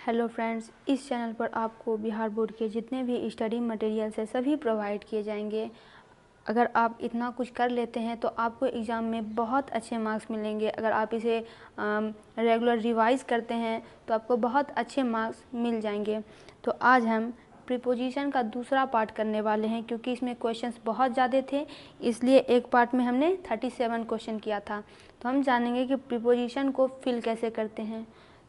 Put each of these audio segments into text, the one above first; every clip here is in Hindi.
हेलो फ्रेंड्स, इस चैनल पर आपको बिहार बोर्ड के जितने भी स्टडी मटेरियल्स है सभी प्रोवाइड किए जाएंगे। अगर आप इतना कुछ कर लेते हैं तो आपको एग्ज़ाम में बहुत अच्छे मार्क्स मिलेंगे। अगर आप इसे रेगुलर रिवाइज़ करते हैं तो आपको बहुत अच्छे मार्क्स मिल जाएंगे। तो आज हम प्रीपोजिशन का दूसरा पार्ट करने वाले हैं, क्योंकि इसमें क्वेश्चंस बहुत ज़्यादा थे, इसलिए एक पार्ट में हमने 37 क्वेश्चन किया था। तो हम जानेंगे कि प्रीपोजिशन को फिल कैसे करते हैं।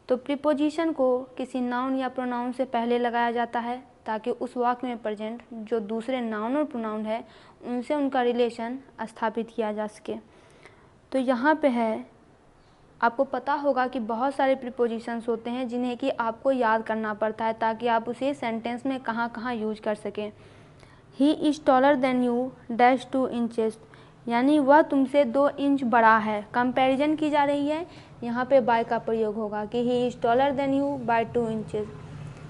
तो प्रीपोजिशन को किसी नाउन या प्रोनाउन से पहले लगाया जाता है ताकि उस वाक्य में प्रेजेंट जो दूसरे नाउन और प्रोनाउन है उनसे उनका रिलेशन स्थापित किया जा सके। तो यहाँ पे है, आपको पता होगा कि बहुत सारे प्रीपोजिशंस होते हैं जिन्हें कि आपको याद करना पड़ता है ताकि आप उसे सेंटेंस में कहाँ कहाँ यूज कर सकें। ही is taller than you dash 2 inches, यानी वह तुमसे 2 इंच बड़ा है। कंपैरिजन की जा रही है, यहाँ पे बाय का प्रयोग होगा कि he is taller than you by 2 inches.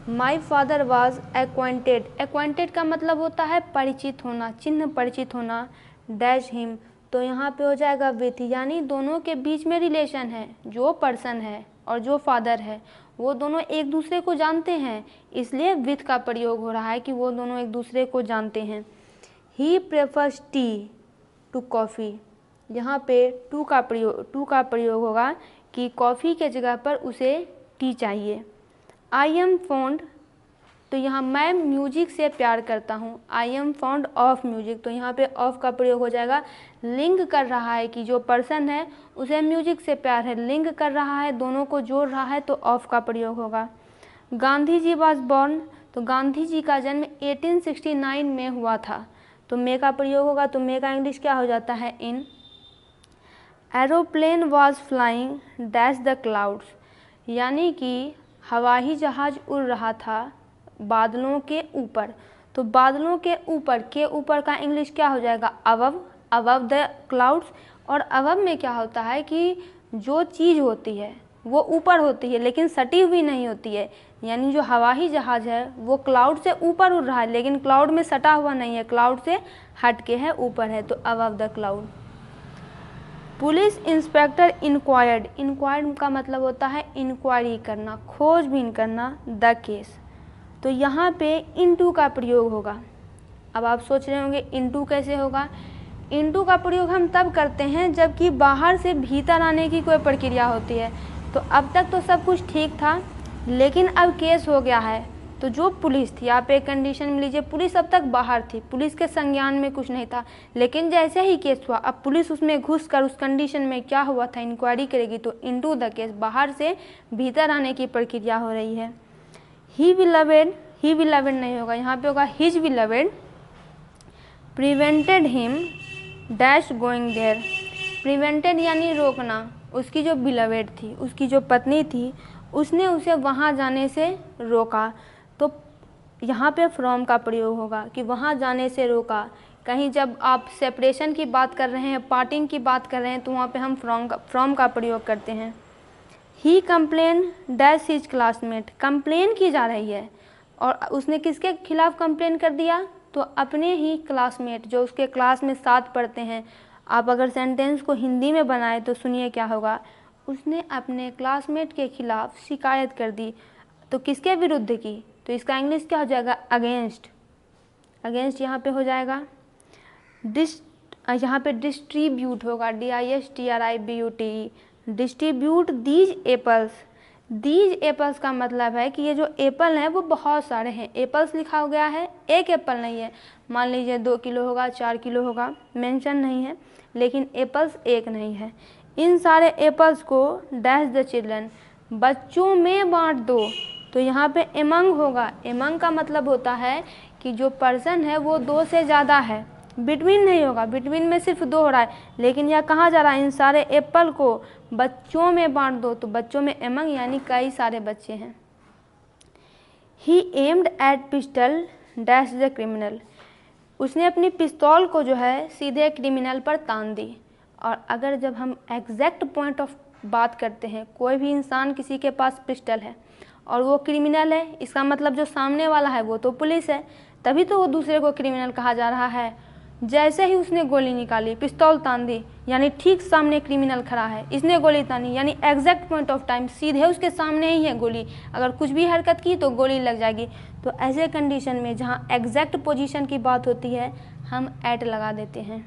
My father was acquainted, acquainted का मतलब होता है परिचित होना, चिन्ह परिचित होना, डैश हिम, तो यहाँ पे हो जाएगा विथ, यानी दोनों के बीच में रिलेशन है। जो पर्सन है और जो फादर है वो दोनों एक दूसरे को जानते हैं, इसलिए विथ का प्रयोग हो रहा है कि वो दोनों एक दूसरे को जानते हैं। He prefers tea to coffee, यहाँ पे टू का प्रयोग होगा कि कॉफ़ी के जगह पर उसे टी चाहिए। आई एम फॉन्ड, तो यहाँ मैं म्यूजिक से प्यार करता हूँ। I am fond of music, तो यहाँ पे ऑफ का प्रयोग हो जाएगा। लिंक कर रहा है कि जो पर्सन है उसे म्यूजिक से प्यार है, लिंक कर रहा है, दोनों को जोड़ रहा है, तो ऑफ का प्रयोग होगा। गांधी जी वाज बॉर्न, तो गांधी जी का जन्म 1869 में हुआ था, तो मे का प्रयोग होगा। तो मे का इंग्लिश क्या हो जाता है, in. Aeroplane was flying dash the clouds, यानी कि हवाई जहाज उड़ रहा था बादलों के ऊपर, तो बादलों के ऊपर का इंग्लिश क्या हो जाएगा, अबव, अबव द क्लाउड्स। और अबव में क्या होता है कि जो चीज़ होती है वो ऊपर होती है लेकिन सटी हुई नहीं होती है, यानी जो हवाई जहाज है वो क्लाउड से ऊपर उड़ रहा है लेकिन क्लाउड में सटा हुआ नहीं है, क्लाउड से हट के है, ऊपर है, तो above the cloud. Police inspector inquired, inquired का मतलब होता है इंक्वायरी करना, खोजबीन करना, द केस, तो यहाँ पे इनटू का प्रयोग होगा। अब आप सोच रहे होंगे इनटू कैसे होगा। इनटू का प्रयोग हम तब करते हैं जबकि बाहर से भीतर आने की कोई प्रक्रिया होती है। तो अब तक तो सब कुछ ठीक था, लेकिन अब केस हो गया है, तो जो पुलिस थी, आप एक कंडीशन में लीजिए, पुलिस अब तक बाहर थी, पुलिस के संज्ञान में कुछ नहीं था, लेकिन जैसे ही केस हुआ अब पुलिस उसमें घुस कर उस कंडीशन में क्या हुआ था इंक्वायरी करेगी, तो इनटू द केस, बाहर से भीतर आने की प्रक्रिया हो रही है। ही बिलवेड, ही बिलवेड नहीं होगा, यहाँ पे होगा his beloved prevented him dash going there. Prevented यानी रोकना, उसकी जो बिलवेड थी, उसकी जो पत्नी थी, उसने उसे वहाँ जाने से रोका, तो यहाँ पे फ्रॉम का प्रयोग होगा कि वहाँ जाने से रोका। कहीं जब आप सेपरेशन की बात कर रहे हैं, पार्टिंग की बात कर रहे हैं, तो वहाँ पे हम फ्रॉम का प्रयोग करते हैं। He complain dash his classmate, complain की जा रही है और उसने किसके खिलाफ कंप्लेन कर दिया, तो अपने ही क्लासमेट जो उसके क्लास में साथ पढ़ते हैं। आप अगर सेंटेंस को हिंदी में बनाए तो सुनिए क्या होगा, उसने अपने क्लासमेट के खिलाफ शिकायत कर दी, तो किसके विरुद्ध की, तो इसका इंग्लिश क्या हो जाएगा, अगेंस्ट, अगेंस्ट यहाँ पे हो जाएगा। यहाँ पे डिस्ट्रीब्यूट होगा, DISTRIBUTE, distribute these apples. These apples का मतलब है कि ये जो एप्पल हैं वो बहुत सारे हैं, एप्पल्स लिखा हो गया है, एक एप्पल नहीं है, मान लीजिए 2 किलो होगा, 4 किलो होगा, मेंशन नहीं है, लेकिन एप्पल्स एक नहीं है। इन सारे एप्पल्स को डैश द चिल्ड्रन, बच्चों में बांट दो, तो यहाँ पे एमंग होगा। एमंग का मतलब होता है कि जो पर्सन है वो 2 से ज़्यादा है, बिटवीन नहीं होगा, बिटवीन में सिर्फ 2 हो रहा है, लेकिन यह कहाँ जा रहा है, इन सारे एप्पल को बच्चों में बांट दो, तो बच्चों में एमंग यानी कई सारे बच्चे हैं। He aimed at pistol dash the criminal, उसने अपनी पिस्तौल को जो है सीधे क्रिमिनल पर तान दी। और अगर जब हम एग्जैक्ट पॉइंट ऑफ बात करते हैं, कोई भी इंसान किसी के पास पिस्टल है और वो क्रिमिनल है, इसका मतलब जो सामने वाला है वो तो पुलिस है, तभी तो वो दूसरे को क्रिमिनल कहा जा रहा है। जैसे ही उसने गोली निकाली, पिस्तौल तान दी, यानी ठीक सामने क्रिमिनल खड़ा है, इसने गोली तानी, यानी एग्जैक्ट पॉइंट ऑफ टाइम सीधे उसके सामने ही है गोली, अगर कुछ भी हरकत की तो गोली लग जाएगी। तो ऐसे कंडीशन में जहाँ एग्जैक्ट पोजीशन की बात होती है हम एट लगा देते हैं।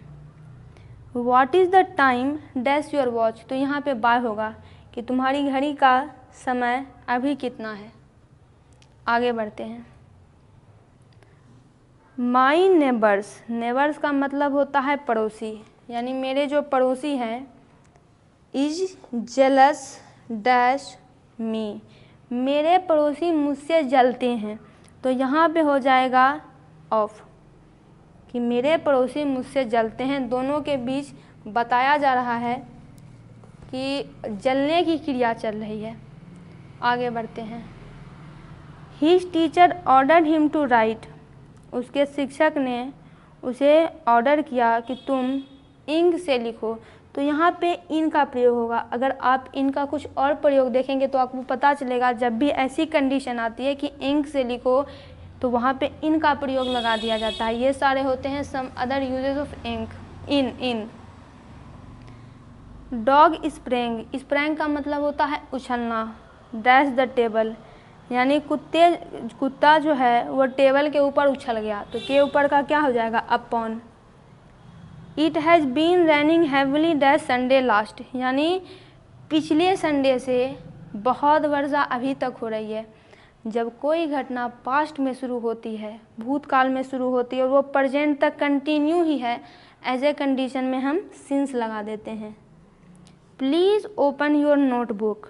What is the time dash your watch, तो यहाँ पे बाय होगा कि तुम्हारी घड़ी का समय अभी कितना है। आगे बढ़ते हैं। माई नेबर्स, नेबर्स का मतलब होता है पड़ोसी, यानी मेरे जो पड़ोसी हैं, इज जेलस डैश मी, मेरे पड़ोसी मुझसे जलते हैं। तो यहाँ पे हो जाएगा ऑफ, कि मेरे पड़ोसी मुझसे जलते हैं, दोनों के बीच बताया जा रहा है कि जलने की क्रिया चल रही है। आगे बढ़ते हैं। His teacher ordered him to write, उसके शिक्षक ने उसे ऑर्डर किया कि तुम इंक से लिखो। तो यहाँ पे इन का प्रयोग होगा। अगर आप इनका कुछ और प्रयोग देखेंगे तो आपको पता चलेगा, जब भी ऐसी कंडीशन आती है कि इंक से लिखो तो वहाँ पे इन का प्रयोग लगा दिया जाता है। ये सारे होते हैं some other uses of ink, in. Dog sprang, sprang का मतलब होता है उछलना। डैश द टेबल, यानी कुत्ता जो है वो टेबल के ऊपर उछल गया, तो के ऊपर का क्या हो जाएगा, upon. It has been raining heavily dash Sunday last, यानी पिछले संडे से बहुत वर्षा अभी तक हो रही है। जब कोई घटना पास्ट में शुरू होती है, भूतकाल में शुरू होती है और वो प्रेजेंट तक कंटिन्यू ही है, ऐसे कंडीशन में हम सिंस लगा देते हैं। प्लीज़ ओपन योर नोटबुक,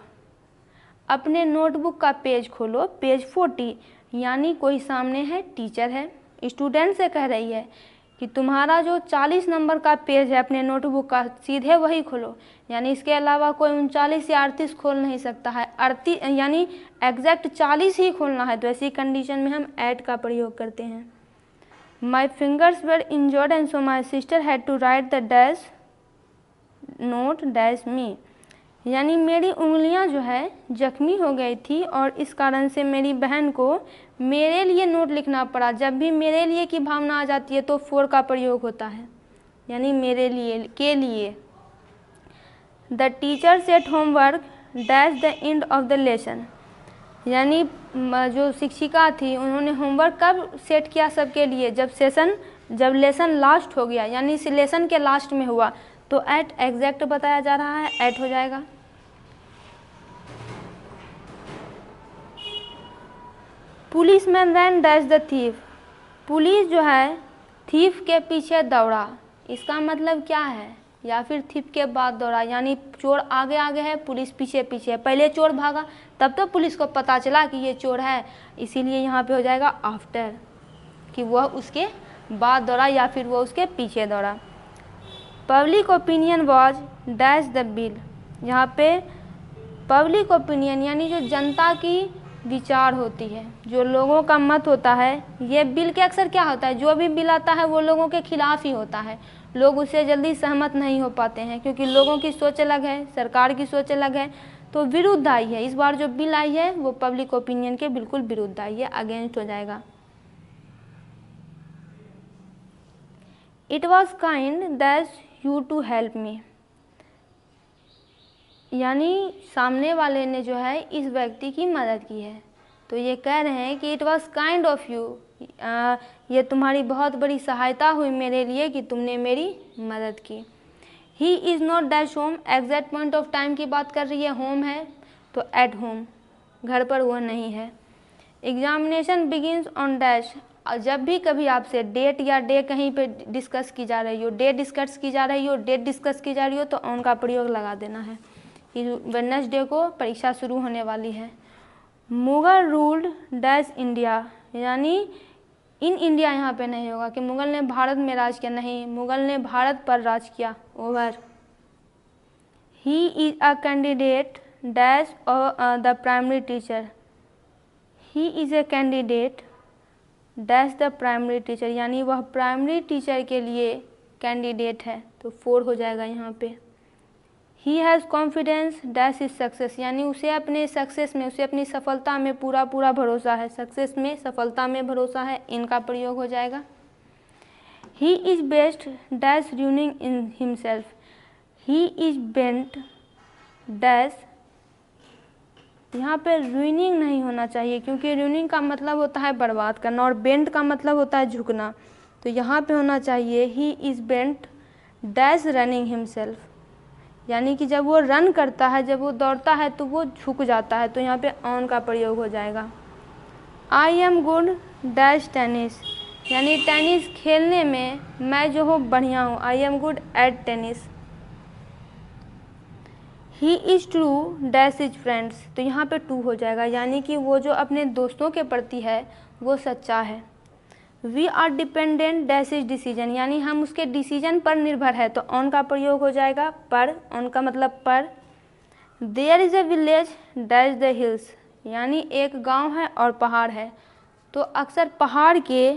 अपने नोटबुक का पेज खोलो, पेज 40, यानी कोई सामने है, टीचर है, स्टूडेंट से कह रही है कि तुम्हारा जो 40 नंबर का पेज है अपने नोटबुक का, सीधे वही खोलो, यानी इसके अलावा कोई 39 या 38 खोल नहीं सकता है, 38 यानी एग्जैक्ट 40 ही खोलना है। तो ऐसी कंडीशन में हम ऐट का प्रयोग करते हैं। My fingers were injured and so my sister had to write the dash note dash me, यानी मेरी उंगलियां जो है जख्मी हो गई थी और इस कारण से मेरी बहन को मेरे लिए नोट लिखना पड़ा। जब भी मेरे लिए की भावना आ जाती है तो फोर का प्रयोग होता है, यानी मेरे लिए, के लिए। The teacher said homework dash the end of the lesson, यानी जो शिक्षिका थी उन्होंने होमवर्क कब सेट किया सबके लिए, जब लेसन लास्ट हो गया, यानी इस लेसन के लास्ट में हुआ। तो एट एग्जैक्ट बताया जा रहा है, एट हो जाएगा। Police man ran dash the thief, police जो है थीफ के पीछे दौड़ा, इसका मतलब क्या है, या फिर थीफ के बाद दौड़ा, यानी चोर आगे आगे है, पुलिस पीछे पीछे है। पहले चोर भागा तब तो पुलिस को पता चला कि ये चोर है, इसीलिए यहाँ पे हो जाएगा आफ्टर, कि वह उसके बाद दौड़ा या फिर वह उसके पीछे दौड़ा। Public opinion was dash the bill, यहाँ पे पब्लिक ओपिनियन यानी जो जनता की विचार होती है, जो लोगों का मत होता है, ये बिल के अक्सर क्या होता है, जो भी बिल आता है वो लोगों के खिलाफ ही होता है, लोग उससे जल्दी सहमत नहीं हो पाते हैं, क्योंकि लोगों की सोच अलग है, सरकार की सोच अलग है, तो विरुद्ध आई है। इस बार जो बिल आई है वो पब्लिक ओपिनियन के बिल्कुल विरुद्ध आई है, अगेंस्ट हो जाएगा। It was kind that you to help me, यानी सामने वाले ने जो है इस व्यक्ति की मदद की है, तो ये कह रहे हैं कि it was kind of you, ये तुम्हारी बहुत बड़ी सहायता हुई मेरे लिए कि तुमने मेरी मदद की। He is not dash home, exact point of time की बात कर रही है, होम है तो एट होम, घर पर वह नहीं है। एग्जामिनेशन बिगिंस ऑन डैश, जब भी कभी आपसे डेट या डे कहीं पे डिस्कस की जा रही हो, डेट डिस्कस की जा रही हो, डेट डिस्कस की जा रही हो, तो ऑन का प्रयोग लगा देना है कि वेडनेसडे को परीक्षा शुरू होने वाली है। मुगल रूल्ड डैश इंडिया, यानी इन इंडिया यहाँ पे नहीं होगा कि मुगल ने भारत में राज किया, नहीं, मुगल ने भारत पर राज किया, over. He is a candidate dash the primary teacher, he is a candidate dash the primary teacher, यानी वह प्राइमरी टीचर के लिए कैंडिडेट है, तो 4 हो जाएगा यहाँ पे। He has confidence dash is success, यानी उसे अपने सक्सेस में, उसे अपनी सफलता में पूरा भरोसा है, सक्सेस में, सफलता में भरोसा है, इनका प्रयोग हो जाएगा। He is best dash ruining in himself, he is bent dash, यहाँ पे ruining नहीं होना चाहिए क्योंकि ruining का मतलब होता है बर्बाद करना और बेंट का मतलब होता है झुकना। तो यहाँ पे होना चाहिए he is bent dash running himself, यानी कि जब वो रन करता है, जब वो दौड़ता है तो वो झुक जाता है। तो यहाँ पे ऑन का प्रयोग हो जाएगा। I am good dash tennis, यानी टेनिस खेलने में मैं जो हूँ बढ़िया हूँ। I am good at tennis. He is true dash is friends, तो यहाँ पे टू हो जाएगा, यानी कि वो जो अपने दोस्तों के प्रति है वो सच्चा है। We are dependent dash is decision, यानी हम उसके डिसीजन पर निर्भर है। तो ऑन का प्रयोग हो जाएगा पर, ऑन का मतलब पर। There is a village dash the hills, यानी एक गांव है और पहाड़ है। तो अक्सर पहाड़ के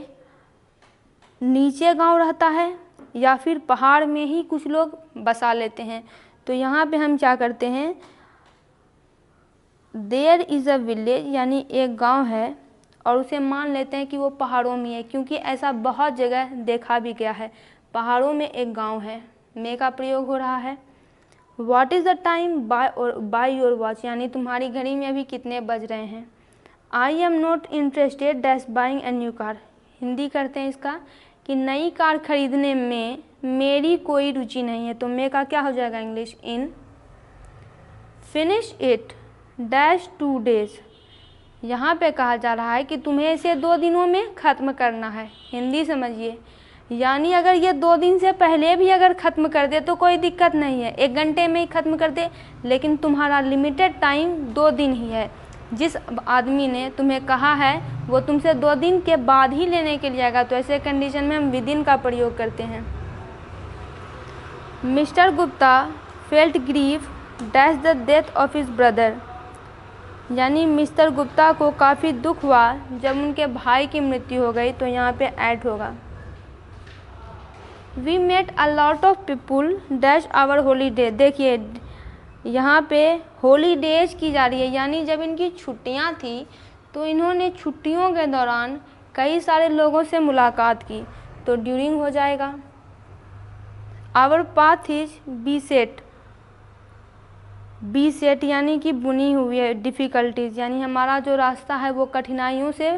नीचे गांव रहता है या फिर पहाड़ में ही कुछ लोग बसा लेते हैं। तो यहाँ पे हम क्या करते हैं, देयर इज़ अ विलेज यानी एक गांव है और उसे मान लेते हैं कि वो पहाड़ों में है, क्योंकि ऐसा बहुत जगह देखा भी गया है, पहाड़ों में एक गांव है। मे का प्रयोग हो रहा है। What is the time by your watch, यानी तुम्हारी घड़ी में अभी कितने बज रहे हैं। I am not interested dash buying a new car, Hindi करते हैं इसका कि नई कार खरीदने में मेरी कोई रुचि नहीं है। तो मे का क्या हो जाएगा English in. Finish it dash 2 days, यहाँ पे कहा जा रहा है कि तुम्हें इसे 2 दिनों में ख़त्म करना है। हिंदी समझिए, यानी अगर ये 2 दिन से पहले भी अगर ख़त्म कर दे तो कोई दिक्कत नहीं है, 1 घंटे में ही ख़त्म कर दे, लेकिन तुम्हारा लिमिटेड टाइम 2 दिन ही है। जिस आदमी ने तुम्हें कहा है वो तुमसे 2 दिन के बाद ही लेने के लिए आएगा। तो ऐसे कंडीशन में हम विदिन का प्रयोग करते हैं। Mister Gupta felt grief dash the death of his brother, यानी मिस्टर गुप्ता को काफ़ी दुख हुआ जब उनके भाई की मृत्यु हो गई। तो यहाँ पे ऐड होगा। We met a lot of people dash our holiday, देखिए यहाँ पे हॉलीडेज की जा रही है, यानी जब इनकी छुट्टियाँ थी तो इन्होंने छुट्टियों के दौरान कई सारे लोगों से मुलाकात की। तो ड्यूरिंग हो जाएगा। Our path is be set यानी कि बुनी हुई है। डिफ़िकल्टीज़ यानी हमारा जो रास्ता है वो कठिनाइयों से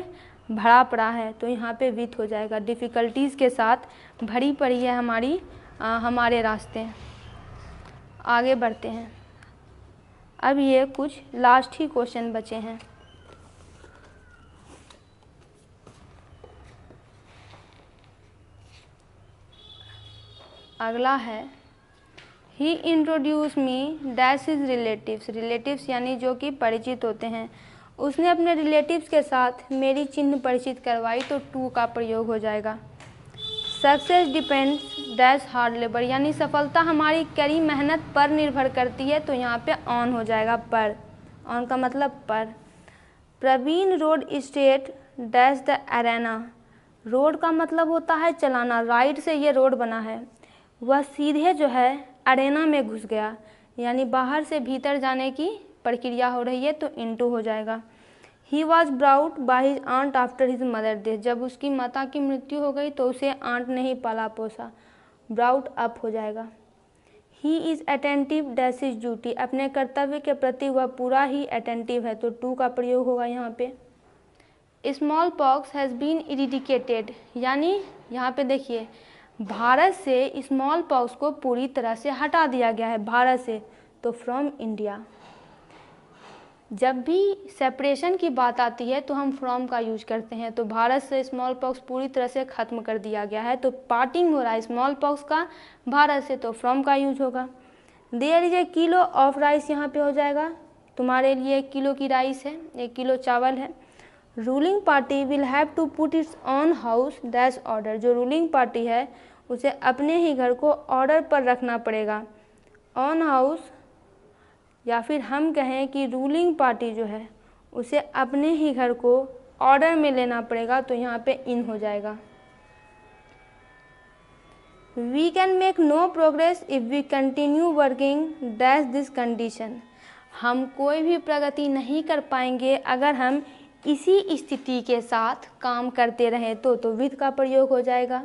भरा पड़ा है। तो यहाँ पे विथ हो जाएगा, डिफ़िकल्टीज़ के साथ भरी पड़ी है हमारे रास्ते। आगे बढ़ते हैं। अब ये कुछ लास्ट ही क्वेश्चन बचे हैं। अगला है he introduce me dash his relatives, relatives यानी जो कि परिचित होते हैं। उसने अपने रिलेटिव्स के साथ मेरी चिन्ह परिचित करवाई। तो टू का प्रयोग हो जाएगा। Success depends dash hard labour, यानी सफलता हमारी कड़ी मेहनत पर निर्भर करती है। तो यहाँ पे ऑन हो जाएगा पर, ऑन का मतलब पर। Praveen road state dash the arena, road का मतलब होता है चलाना, राइट से ये रोड बना है। वह सीधे जो है अरेना में घुस गया, यानी बाहर से भीतर जाने की प्रक्रिया हो रही है। तो इनटू हो जाएगा। He was brought by his aunt after his mother death, जब उसकी माता की मृत्यु हो गई तो उसे आंट ने ही पाला पोसा। ब्राउट अप हो जाएगा। He is attentive dash is duty, अपने कर्तव्य के प्रति वह पूरा ही अटेंटिव है। तो टू का प्रयोग होगा यहाँ पे। स्मॉल पॉक्स हैज़ बीन इरिडिकेटेड, यानी यहाँ पे देखिए भारत से स्मॉल पॉक्स को पूरी तरह से हटा दिया गया है, भारत से। तो फ्रॉम इंडिया। जब भी सेपरेशन की बात आती है तो हम फ्रॉम का यूज करते हैं। तो भारत से स्मॉल पॉक्स पूरी तरह से ख़त्म कर दिया गया है। तो पार्टिंग हो रहा है स्मॉल पॉक्स का भारत से, तो फ्रॉम का यूज होगा। There is a kilo of rice, यहाँ पे हो जाएगा तुम्हारे लिए 1 किलो की राइस है, 1 किलो चावल है। Ruling party will have to put its on house dash order, जो रूलिंग पार्टी है उसे अपने ही घर को ऑर्डर पर रखना पड़ेगा। ऑन हाउस, या फिर हम कहें कि रूलिंग पार्टी जो है उसे अपने ही घर को ऑर्डर में लेना पड़ेगा। तो यहाँ पे इन हो जाएगा। We can make no progress if we continue working dash this condition, हम कोई भी प्रगति नहीं कर पाएंगे अगर हम इसी स्थिति के साथ काम करते रहें। तो विथ का प्रयोग हो जाएगा।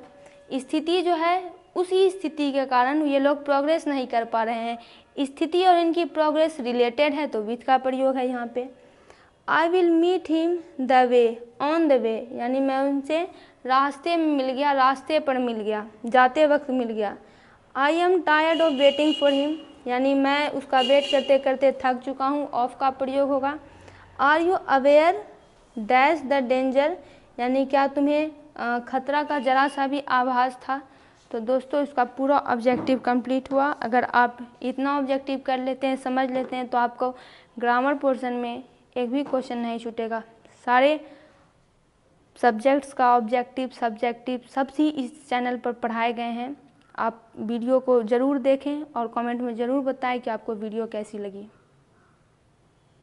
स्थिति जो है उसी स्थिति के कारण ये लोग प्रोग्रेस नहीं कर पा रहे हैं। स्थिति और इनकी प्रोग्रेस रिलेटेड है तो विथ का प्रयोग है यहाँ पे। I will meet him the way, on the way, यानी मैं उनसे रास्ते में मिल गया, रास्ते पर मिल गया, जाते वक्त मिल गया। I am tired of waiting for him, यानी मैं उसका वेट करते करते थक चुका हूँ, ऑफ का प्रयोग होगा। Are you aware dash the danger, यानी क्या तुम्हें खतरा का जरा सा भी आभास था। तो दोस्तों इसका पूरा ऑब्जेक्टिव कंप्लीट हुआ। अगर आप इतना ऑब्जेक्टिव कर लेते हैं, समझ लेते हैं, तो आपको ग्रामर पोर्शन में एक भी क्वेश्चन नहीं छूटेगा। सारे सब्जेक्ट्स का ऑब्जेक्टिव सब्जेक्टिव सब ही इस चैनल पर पढ़ाए गए हैं। आप वीडियो को ज़रूर देखें और कमेंट में ज़रूर बताएं कि आपको वीडियो कैसी लगी।